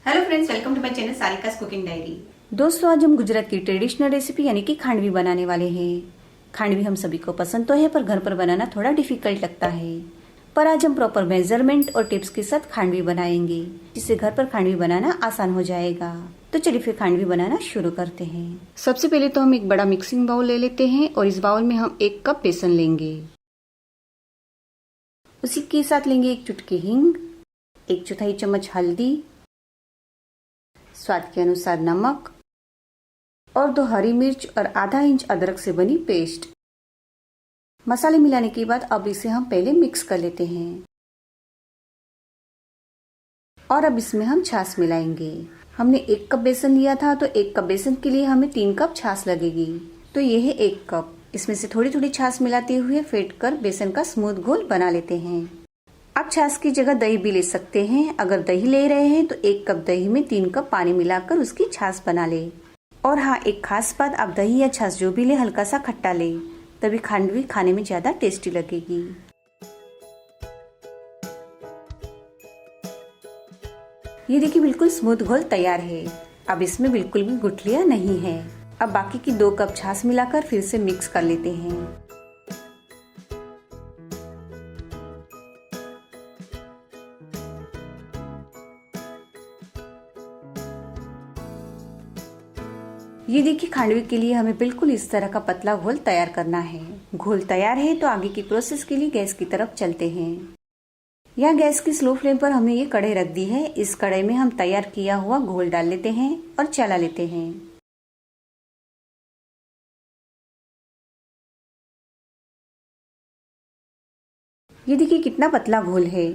Hello friends, welcome to my channel Sarika's cooking diary. दोस्तों, आज हम गुजरात की ट्रेडिशनल रेसिपी यानी कि खांडवी बनाने वाले हैं। खांडवी हम सभी को पसंद तो है, पर घर पर बनाना थोड़ा डिफिकल्ट लगता है। पर आज हम प्रॉपर मेजरमेंट और टिप्स के साथ खांडवी बनाएंगे, जिससे घर पर खांडवी बनाना आसान हो जाएगा। तो चलिए फिर खांडवी बनाना शुरू करते हैं। सबसे पहले तो हम एक बड़ा मिक्सिंग बाउल ले लेते हैं और इस बाउल में हम 1 कप बेसन लेंगे। उसी के साथ लेंगे 1 चुटकी हींग, 1/4 चम्मच हल्दी, स्वाद के अनुसार नमक और 2 हरी मिर्च और आधा इंच अदरक से बनी पेस्ट। मसाले मिलाने के बाद अब इसे हम पहले मिक्स कर लेते हैं और अब इसमें हम छाछ मिलाएंगे। हमने 1 कप बेसन लिया था, तो 1 कप बेसन के लिए हमें 3 कप छाछ लगेगी। तो ये है 1 कप। इसमें से थोड़ी थोड़ी छाछ मिलाते हुए फेंट कर बेसन का स्मूथ घोल बना लेते हैं। आप छाछ की जगह दही भी ले सकते हैं। अगर दही ले रहे हैं तो 1 कप दही में 3 कप पानी मिलाकर उसकी छाछ बना ले। और हाँ, एक खास बात, आप दही या छाछ जो भी ले हल्का सा खट्टा ले, तभी खांडवी खाने में ज्यादा टेस्टी लगेगी। ये देखिए, बिल्कुल स्मूथ घोल तैयार है। अब इसमें बिल्कुल भी गुठलियां नहीं है। अब बाकी की 2 कप छाछ मिलाकर फिर से मिक्स कर लेते हैं। ये देखिए, खांडवी के लिए हमें बिल्कुल इस तरह का पतला घोल तैयार करना है। घोल तैयार है तो आगे की प्रोसेस के लिए गैस की तरफ चलते हैं। यहाँ गैस की स्लो फ्लेम पर हमने ये कढ़ाई रख दी है। इस कढ़ाई में हम तैयार किया हुआ घोल डाल लेते हैं और चला लेते हैं। ये देखिए कितना पतला घोल है।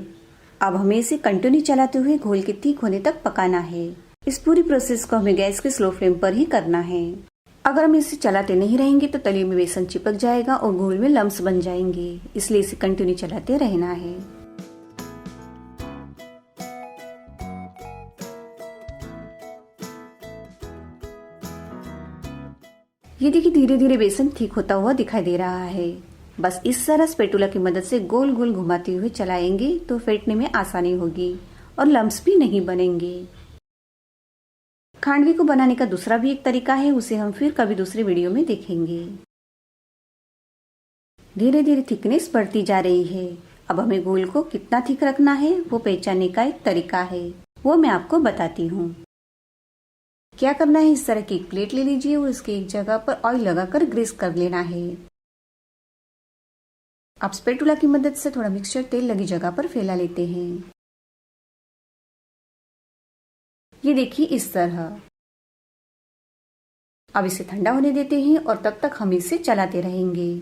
अब हमें इसे कंटिन्यू चलाते हुए घोल के ठीक होने तक पकाना है। इस पूरी प्रोसेस को हमें गैस के स्लो फ्लेम पर ही करना है। अगर हम इसे चलाते नहीं रहेंगे तो तले में बेसन चिपक जाएगा और घोल में लम्स बन जाएंगे। इसलिए इसे कंटिन्यू चलाते रहना है। ये देखिए, धीरे धीरे बेसन ठीक होता हुआ दिखाई दे रहा है। बस इस तरह स्पैटुला की मदद से गोल गोल घुमाते हुए चलाएंगे तो फेंटने में आसानी होगी और लम्स भी नहीं बनेंगे। खांडवी को बनाने का दूसरा भी एक तरीका है, उसे हम फिर कभी दूसरे वीडियो में देखेंगे। धीरे धीरे थिकनेस बढ़ती जा रही है। अब हमें घोल को कितना थिक रखना है वो पहचानने का एक तरीका है, वो मैं आपको बताती हूँ। क्या करना है, इस तरह की एक प्लेट ले लीजिए और उसकी एक जगह पर ऑयल लगाकर ग्रीस कर लेना है। अब स्पैटुला की मदद से थोड़ा मिक्सचर तेल लगी जगह पर फैला लेते हैं। ये देखिए इस तरह। अब इसे ठंडा होने देते हैं और तब तक हम इसे चलाते रहेंगे।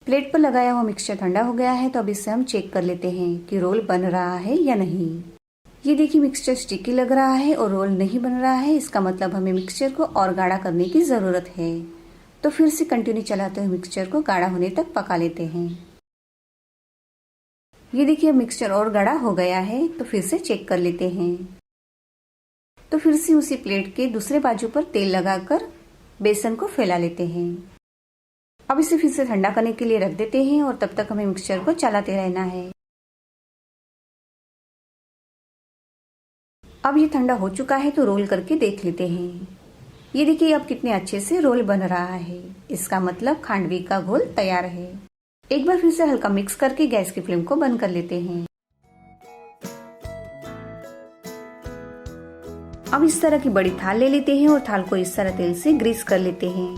प्लेट पर लगाया हुआ मिक्सचर ठंडा हो गया है, तो अब इससे हम चेक कर लेते हैं कि रोल बन रहा है या नहीं। ये देखिए, मिक्सचर स्टिकी लग रहा है और रोल नहीं बन रहा है। इसका मतलब हमें मिक्सचर को और गाढ़ा करने की जरूरत है। तो फिर से कंटिन्यू चलाते हुए मिक्सचर को गाढ़ा होने तक पका लेते हैं। ये देखिए, मिक्सचर और गाढ़ा हो गया है, तो फिर से चेक कर लेते हैं। तो फिर से उसी प्लेट के दूसरे बाजू पर तेल लगाकर बेसन को फैला लेते हैं। अब इसे फिर से ठंडा करने के लिए रख देते हैं और तब तक हमें मिक्सचर को चलाते रहना है। अब ये ठंडा हो चुका है तो रोल करके देख लेते हैं। ये देखिए, अब कितने अच्छे से रोल बन रहा है। इसका मतलब खांडवी का घोल तैयार है। एक बार फिर से हल्का मिक्स करके गैस की फ्लेम को बंद कर लेते हैं। अब इस तरह की बड़ी थाल ले लेते हैं और थाल को इस तरह तेल से ग्रीस कर लेते हैं।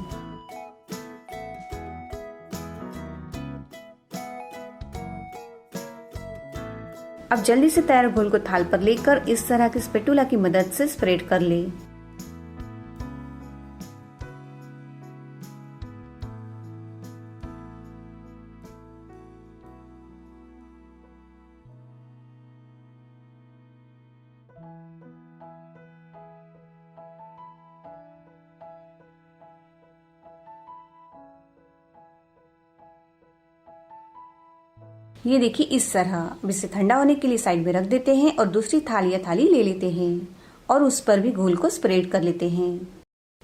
अब जल्दी से तैयार घोल को थाल पर लेकर इस तरह की स्पैटुला की मदद से स्प्रेड कर ले। ये देखिए इस तरह। अब इसे ठंडा होने के लिए साइड में रख देते हैं और दूसरी थाल या थाली ले लेते हैं और उस पर भी घोल को स्प्रेड कर लेते हैं।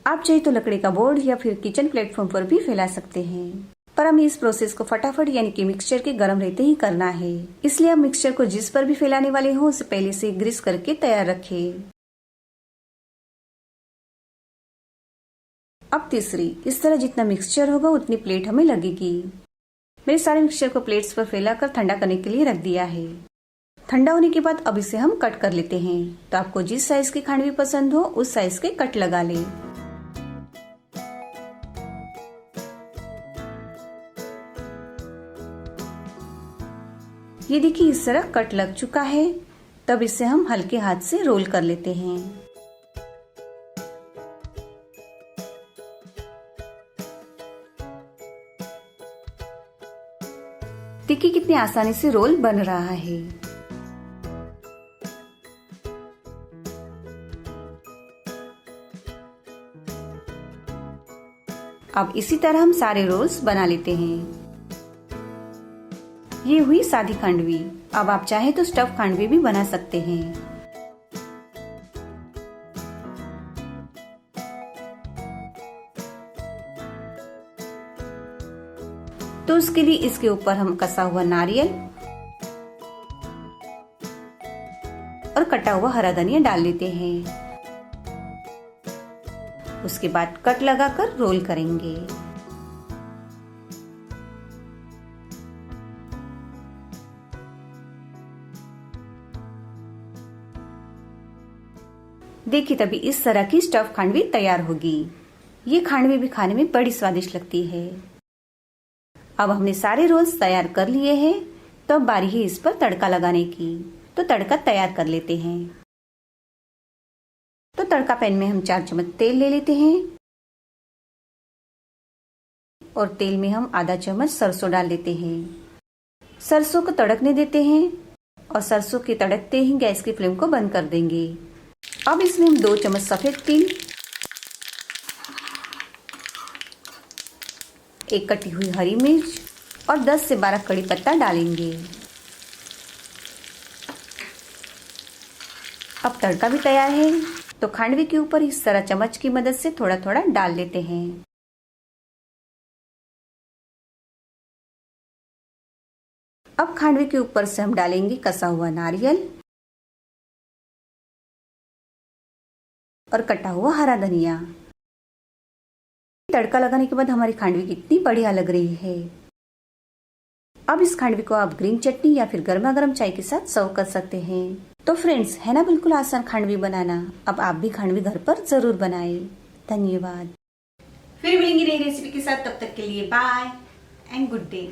आप चाहे तो लकड़ी का बोर्ड या फिर किचन प्लेटफॉर्म पर भी फैला सकते हैं। पर हमें इस प्रोसेस को फटाफट यानी कि मिक्सचर के गर्म रहते ही करना है। इसलिए आप मिक्सचर को जिस पर भी फैलाने वाले हो उसे पहले से ग्रीस करके तैयार रखें। अब तीसरी, इस तरह जितना मिक्सचर होगा उतनी प्लेट हमें लगेगी। मैंने सारे मिक्सचर को प्लेट्स पर फैलाकर ठंडा करने के लिए रख दिया है। ठंडा होने के बाद अब इसे हम कट कर लेते हैं। तो आपको जिस साइज की खांडवी पसंद हो उस साइज के कट लगा लें। ये देखिए इस तरह कट लग चुका है। तब इसे हम हल्के हाथ से रोल कर लेते हैं। देखिए कितनी आसानी से रोल बन रहा है। अब इसी तरह हम सारे रोल्स बना लेते हैं। ये हुई सादी खांडवी। अब आप चाहे तो स्टफ खांडवी भी बना सकते हैं। तो उसके लिए इसके ऊपर हम कसा हुआ नारियल और कटा हुआ हरा धनिया डाल लेते हैं। उसके बाद कट लगाकर रोल करेंगे। देखिए तभी इस तरह की स्टफ खांडवी तैयार होगी। ये खांडवी भी खाने में बड़ी स्वादिष्ट लगती है। अब हमने सारे रोल्स तैयार कर लिए हैं। तो अब बारी है इस पर तड़का लगाने की। तो तड़का तैयार कर लेते हैं। तो तड़का पैन में हम 4 चम्मच तेल ले लेते हैं और तेल में हम आधा चम्मच सरसों डाल देते हैं। सरसों को तड़कने देते हैं और सरसों के तड़कते ही गैस की फ्लेम को बंद कर देंगे। अब इसमें हम 2 चम्मच सफेद तिल, एक कटी हुई हरी मिर्च और 10 से 12 कड़ी पत्ता डालेंगे। अब तड़का भी तैयार है। तो खांडवी के ऊपर इस तरह चम्मच की मदद से थोड़ा थोड़ा डाल लेते हैं। अब खांडवी के ऊपर से हम डालेंगे कसा हुआ नारियल और कटा हुआ हरा धनिया। तड़का लगाने के बाद हमारी खांडवी कितनी बढ़िया लग रही है। अब इस खांडवी को आप ग्रीन चटनी या फिर गर्मा गर्म चाय के साथ सर्व कर सकते हैं। तो फ्रेंड्स, है ना बिल्कुल आसान खांडवी बनाना। अब आप भी खांडवी घर पर जरूर बनाएं। धन्यवाद। फिर मिलेंगे नई रेसिपी के साथ। तब तक के लिए बाय एंड गुड डे।